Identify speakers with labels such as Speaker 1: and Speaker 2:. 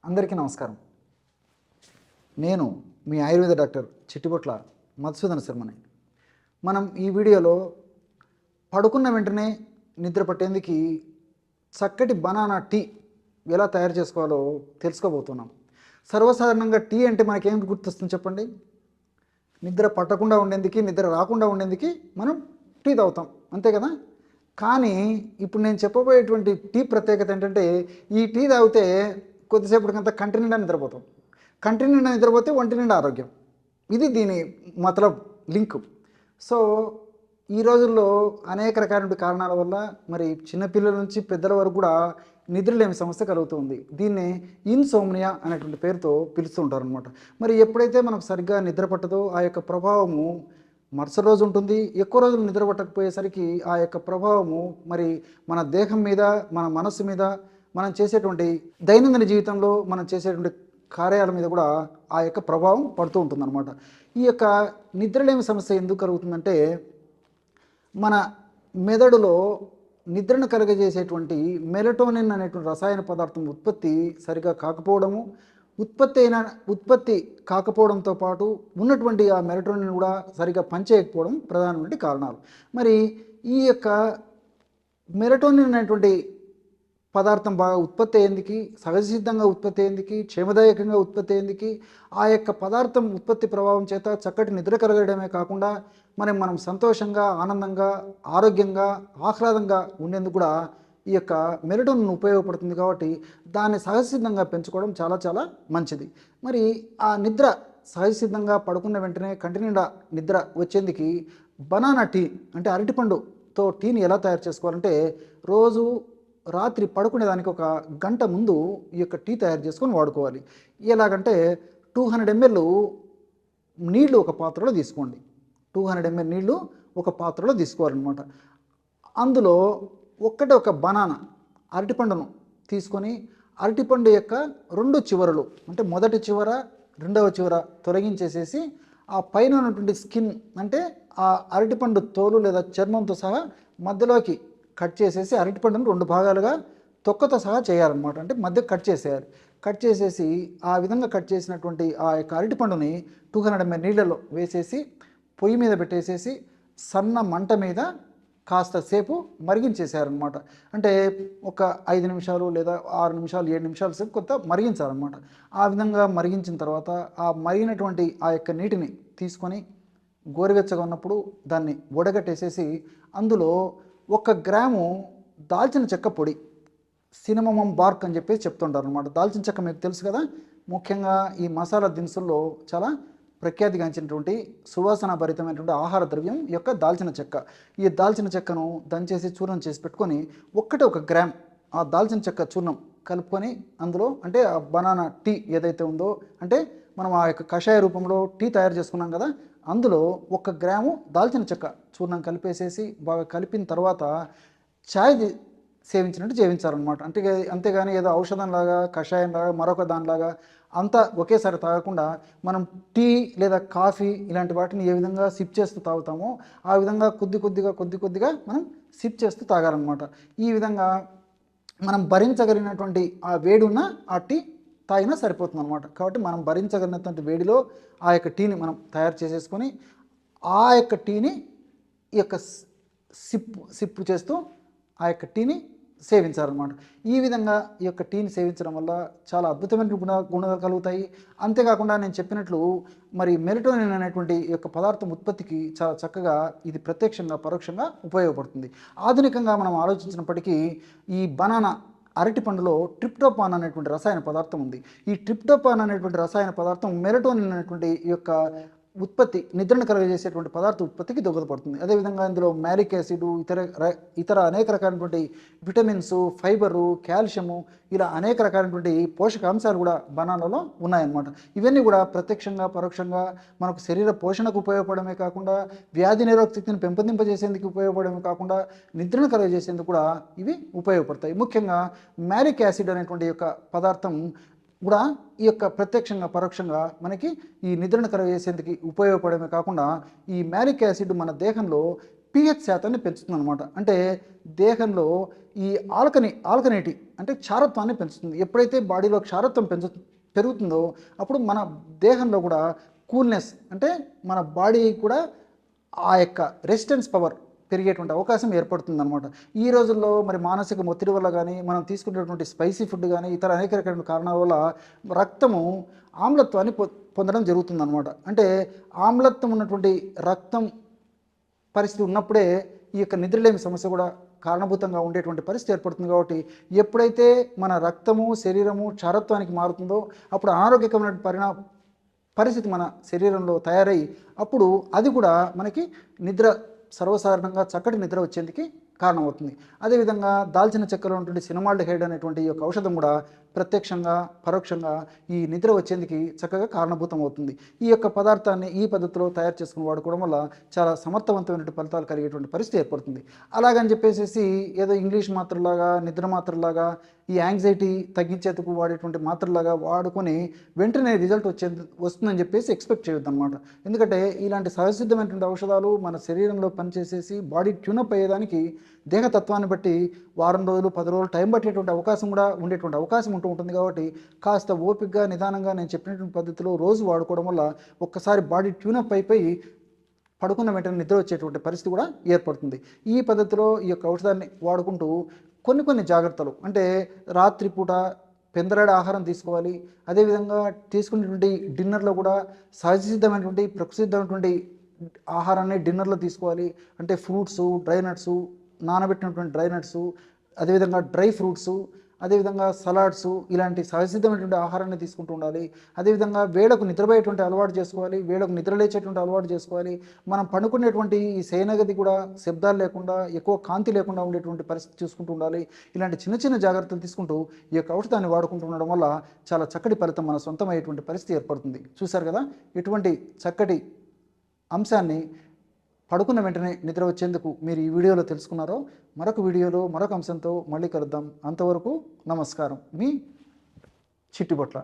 Speaker 1: అందరికీ నమస్కారం. నేను మీ ఆయుర్వేద డాక్టర్ చిట్టిబొట్ల మధుసూదన శర్మని. మనం ఈ వీడియోలో పడుకున్న వెంటనే నిద్ర పట్టేందుకు చక్కటి బనానా టీ ఎలా తయారు చేసుకోవాలో తెలుసుకోబోతున్నాం. సర్వసాధారణంగా టీ అంటే మనకేం గుర్తొస్తుంది చెప్పండి? నిద్ర పట్టకుండా ఉండేందుకు, నిద్ర రాకుండా ఉండేందుకు మనం టీ తాగుతాం, అంతే కదా? కానీ ఇప్పుడు నేను చెప్పబోయేటువంటి టీ ప్రత్యేకత ఏంటంటే, ఈ టీ తాగితే కొద్దిసేపటికంతా కంటి నిండా నిద్రపోతాం. కంటి నిండా నిద్రపోతే ఒంటి నిండా ఆరోగ్యం. ఇది దీని మతలబ్ లింక్. సో ఈ రోజుల్లో అనేక రకాల కారణాల వల్ల మరి చిన్నపిల్లల నుంచి పెద్దల వరకు కూడా నిద్రలేమి సమస్య కలుగుతుంది. దీన్నే ఇన్సోమ్నియా అనేటువంటి పేరుతో పిలుస్తూ ఉంటారు అనమాట. మరి ఎప్పుడైతే మనకు సరిగ్గా నిద్ర పట్టదో ఆ యొక్క ప్రభావము మరుసటి రోజు ఉంటుంది. ఎక్కువ రోజులు నిద్ర పట్టకపోయేసరికి ఆ యొక్క ప్రభావము మరి మన దేహం మీద, మన మనస్సు మీద, మనం చేసేటువంటి దైనందిన జీవితంలో మనం చేసేటువంటి కార్యాల మీద కూడా ఆ యొక్క ప్రభావం పడుతూ ఉంటుందన్నమాట. ఈ యొక్క నిద్రలేమి సమస్య ఎందుకు కలుగుతుందంటే, మన మెదడులో నిద్రను కలుగజేసేటువంటి మెలటోనిన్ అనేటువంటి రసాయన పదార్థం ఉత్పత్తి సరిగా కాకపోవడము, ఉత్పత్తి కాకపోవడంతో పాటు ఉన్నటువంటి ఆ మెలటోనిన్ కూడా సరిగా పనిచేయకపోవడం ప్రధానమైన కారణాలు. మరి ఈ యొక్క మెలటోనిన్ అనేటువంటి పదార్థం బాగా ఉత్పత్తి అయ్యేందుకు, సహజసిద్ధంగా ఉత్పత్తి అయ్యేందుకు, క్షేమదాయకంగా ఉత్పత్తి అయ్యేందుకు ఆ యొక్క పదార్థం ఉత్పత్తి ప్రభావం చేత చక్కటి నిద్ర కలగడమే కాకుండా మనం సంతోషంగా, ఆనందంగా, ఆరోగ్యంగా, ఆహ్లాదంగా ఉండేందుకు కూడా ఈ యొక్క మెలటోనిన్ ఉపయోగపడుతుంది. కాబట్టి దాన్ని సహజసిద్ధంగా పెంచుకోవడం చాలా చాలా మంచిది. మరి ఆ నిద్ర సహజసిద్ధంగా పడుకున్న వెంటనే కంటి నిండా నిద్ర వచ్చేందుకు బనానా టీ అంటే అరటిపండుతో టీని ఎలా తయారు చేసుకోవాలంటే, రోజు రాత్రి పడుకునేదానికి ఒక గంట ముందు ఈ యొక్క టీ తయారు చేసుకొని వాడుకోవాలి. ఎలాగంటే 200 ml నీళ్లు ఒక పాత్రలో తీసుకోండి. 200 ml నీళ్లు ఒక పాత్రలో తీసుకోవాలన్నమాట. అందులో ఒక బనానా అరటిపండును తీసుకొని అరటిపండు యొక్క 2 చివరలు అంటే మొదటి చివర, రెండవ చివర తొలగించేసేసి ఆ పైన ఉన్నటువంటి స్కిన్ అంటే ఆ అరటిపండు తోలు లేదా చర్మంతో సహా మధ్యలోకి కట్ చేసేసి అరటిపండును 2 భాగాలుగా తొక్కతో సహా చేయాలన్నమాట. అంటే మధ్య కట్ చేసేయాలి. కట్ చేసేసి ఆ విధంగా కట్ చేసినటువంటి ఆ యొక్క అరటిపండుని 200 ml నీళ్ళలో వేసేసి పొయ్యి మీద పెట్టేసేసి సన్న మంట మీద కాస్త సేపు మరిగించేసారనమాట. అంటే ఒక 5 నిమిషాలు లేదా 6 నిమిషాలు 7 నిమిషాల సేపు కొంత మరిగించాలన్నమాట. ఆ విధంగా మరిగించిన తర్వాత ఆ మరిగినటువంటి ఆ యొక్క నీటిని తీసుకొని గోరువెచ్చగా ఉన్నప్పుడు దాన్ని వడగట్టేసేసి అందులో 1 గ్రాము దాల్చిన చెక్క పొడి, సినమమం బార్క్ అని చెప్పేసి చెప్తుంటారు అనమాట. దాల్చిన చెక్క మీకు తెలుసు కదా, ముఖ్యంగా ఈ మసాలా దినుసుల్లో చాలా ప్రఖ్యాతిగాంచినటువంటి సువాసన భరితమైనటువంటి ఆహార ద్రవ్యం యొక్క దాల్చిన చెక్క. ఈ దాల్చిన చెక్కను దంచేసి చూర్ణం చేసి పెట్టుకొని 1 గ్రామ్ ఆ దాల్చిన చెక్క చూర్ణం కలుపుకొని అందులో అంటే ఆ బనానా టీ ఏదైతే ఉందో, అంటే మనం ఆ యొక్క కషాయ రూపంలో టీ తయారు చేసుకున్నాం కదా, అందులో 1 గ్రాము దాల్చిన చెక్క చూర్ణం కలిపేసేసి బాగా కలిపిన తర్వాత ఛాయ్ సేవించినట్టు సేవించాలన్నమాట. అంతేగాని ఏదో ఔషధంలాగా, కషాయంలాగా, మరొక దానిలాగా అంతా ఒకేసారి తాగకుండా మనం టీ లేదా కాఫీ ఇలాంటి వాటిని ఏ విధంగా సిప్ చేస్తూ తాగుతామో ఆ విధంగా కొద్ది కొద్దిగా మనం సిప్ చేస్తూ తాగాలన్నమాట. ఈ విధంగా మనం భరించగలిగినటువంటి ఆ వేడి ఉన్న ఆ టీ తాగినా సరిపోతుంది అనమాట. కాబట్టి మనం భరించగలిగినటువంటి వేడిలో ఆ యొక్క టీని మనం తయారు చేసేసుకొని ఆ యొక్క టీని ఈ యొక్క సిప్పు చేస్తూ ఆ యొక్క టీని సేవించాలన్నమాట. ఈ విధంగా ఈ యొక్క టీని సేవించడం వల్ల చాలా అద్భుతమైన గుణాలు కలుగుతాయి. అంతేకాకుండా నేను చెప్పినట్లు మరి మెలటోనిన్ అనేటువంటి ఈ యొక్క పదార్థం ఉత్పత్తికి చాలా చక్కగా ఇది ప్రత్యక్షంగా పరోక్షంగా ఉపయోగపడుతుంది. ఆధునికంగా మనం ఆలోచించినప్పటికీ ఈ బనానా అరటిపండులో ట్రిప్టోపాన్ అనేటువంటి రసాయన పదార్థం ఉంది. ఈ ట్రిప్టోపాన్ అనేటువంటి రసాయన పదార్థం మెలటోనిన్ అనేటువంటి ఈ యొక్క ఉత్పత్తి, నిద్రను కలుగజేసేటువంటి పదార్థ ఉత్పత్తికి దోహదపడుతుంది. అదేవిధంగా ఇందులో మ్యాలిక్ యాసిడ్, ఇతర అనేక రకాలైనటువంటి విటమిన్స్, ఫైబరు, కాల్షియము ఇలా అనేక రకాలైనటువంటి పోషకాంశాలు కూడా బనానాలో ఉన్నాయన్నమాట. ఇవన్నీ కూడా ప్రత్యక్షంగా పరోక్షంగా మనకు శరీర పోషణకు ఉపయోగపడమే కాకుండా, వ్యాధి నిరోధక శక్తిని పెంపొందింపజేసేందుకు ఉపయోగపడమే కాకుండా, నిద్రను కలుగజేసేందుకు కూడా ఇవి ఉపయోగపడతాయి. ముఖ్యంగా మ్యాలిక్ యాసిడ్ అనేటువంటి యొక్క పదార్థం కూడా ఈ యొక్క ప్రత్యక్షంగా పరోక్షంగా మనకి ఈ నిద్రను కలుగజేసేందుకు ఉపయోగపడమే కాకుండా, ఈ మ్యాలిక్ యాసిడ్ మన దేహంలో పిహెచ్ శాతాన్ని పెంచుతుంది అనమాట. అంటే దేహంలో ఈ ఆల్కనేటి అంటే క్షారత్వాన్ని పెంచుతుంది. ఎప్పుడైతే బాడీలో క్షారత్వం పెరుగుతుందో అప్పుడు మన దేహంలో కూడా కూల్నెస్ అంటే మన బాడీ కూడా ఆ యొక్క రెసిస్టెన్స్ పవర్ పెరిగేటువంటి అవకాశం ఏర్పడుతుందన్నమాట. ఈ రోజుల్లో మరి మానసిక ఒత్తిడి వల్ల కానీ మనం తీసుకునేటువంటి స్పైసీ ఫుడ్ కానీ ఇతర అనేక రకమైన కారణాల వల్ల రక్తము ఆమ్లత్వాన్ని పొందడం జరుగుతుందన్నమాట. అంటే ఆమ్లత్వం ఉన్నటువంటి రక్తం పరిస్థితి ఉన్నప్పుడే ఈ యొక్క నిద్రలేమి సమస్య కూడా కారణభూతంగా ఉండేటువంటి పరిస్థితి ఏర్పడుతుంది. కాబట్టి ఎప్పుడైతే మన రక్తము శరీరము క్షారత్వానికి మారుతుందో అప్పుడు అనారోగ్యకరమైన పరిస్థితి మన శరీరంలో తయారై అప్పుడు అది కూడా మనకి నిద్ర సర్వసాధారణంగా చక్కటి నిద్ర వచ్చేందుకు కారణమవుతుంది. అదేవిధంగా దాల్చిన చెక్కలో ఉన్నటువంటి సినమాల్డిహైడ్ అనేటువంటి ఈ యొక్క ఔషధం కూడా ప్రత్యక్షంగా పరోక్షంగా ఈ నిద్ర వచ్చేందుకు చక్కగా కారణభూతం అవుతుంది. ఈ యొక్క పదార్థాన్ని ఈ పద్ధతిలో తయారు చేసుకుని వాడుకోవడం వల్ల చాలా సమర్థవంతమైన ఫలితాలు కలిగేటువంటి పరిస్థితి ఏర్పడుతుంది. అలాగని చెప్పేసి ఏదో ఇంగ్లీష్ మాత్రలాగా నిద్ర మాత్రలాగా ఈ యాంగ్జైటీ తగ్గించేందుకు వాడేటువంటి మాత్రలాగా వాడుకొని వెంటనే రిజల్ట్ వస్తుందని చెప్పేసి ఎక్స్పెక్ట్ చేయొద్దు అనమాట. ఎందుకంటే ఇలాంటి సహజసిద్ధమైనటువంటి ఔషధాలు మన శరీరంలో పనిచేసేసి బాడీ ట్యూనప్ అయ్యేదానికి దేహతత్వాన్ని బట్టి వారం రోజులు 10 రోజులు టైం పట్టేటువంటి అవకాశం కూడా ఉండేటువంటి అవకాశం ఉంటుంది. కాబట్టి కాస్త ఓపికగా నిదానంగా నేను చెప్పినటువంటి పద్ధతిలో రోజు వాడుకోవడం వల్ల ఒక్కసారి బాడీ ట్యూనప్ అయిపోయి పడుకున్న వెంటనే నిద్ర వచ్చేటువంటి పరిస్థితి కూడా ఏర్పడుతుంది. ఈ పద్ధతిలో ఈ యొక్క ఔషధాన్ని వాడుకుంటూ కొన్ని జాగ్రత్తలు అంటే రాత్రిపూట పెందరాడి ఆహారం తీసుకోవాలి. అదేవిధంగా తీసుకునేటువంటి డిన్నర్లో కూడా సహజసిద్ధమైనటువంటి ప్రకృతిసిద్ధమైనటువంటి ఆహారాన్ని డిన్నర్లో తీసుకోవాలి. అంటే ఫ్రూట్సు, డ్రై నట్సు, నానబెట్టినటువంటి డ్రై నట్సు, అదేవిధంగా డ్రై ఫ్రూట్సు, అదేవిధంగా సలాడ్సు ఇలాంటి సహజసిద్ధమైనటువంటి ఆహారాన్ని తీసుకుంటూ ఉండాలి. అదేవిధంగా వేళకు నిద్రపోయేటువంటి అలవాటు చేసుకోవాలి, వేళకు నిద్ర లేచేటువంటి అలవాటు చేసుకోవాలి. మనం పండుకునేటువంటి ఈ శయనగది కూడా శబ్దాలు లేకుండా ఎక్కువ కాంతి లేకుండా ఉండేటువంటి పరిస్థితి చూసుకుంటూ ఉండాలి. ఇలాంటి చిన్న జాగ్రత్తలు తీసుకుంటూ ఈ యొక్క ఔషధాన్ని వాడుకుంటూ ఉండడం వల్ల చాలా చక్కటి ఫలితం మన సొంతమయ్యేటువంటి పరిస్థితి ఏర్పడుతుంది. చూశారు కదా, ఇటువంటి చక్కటి అంశాన్ని పడుకున్న వెంటనే నిద్ర వచ్చేందుకు మీరు ఈ వీడియోలో తెలుసుకున్నారో మరొక వీడియోలో మరొక అంశంతో మళ్ళీ కలుద్దాం. అంతవరకు నమస్కారం. మీ చిట్టిబొట్ల.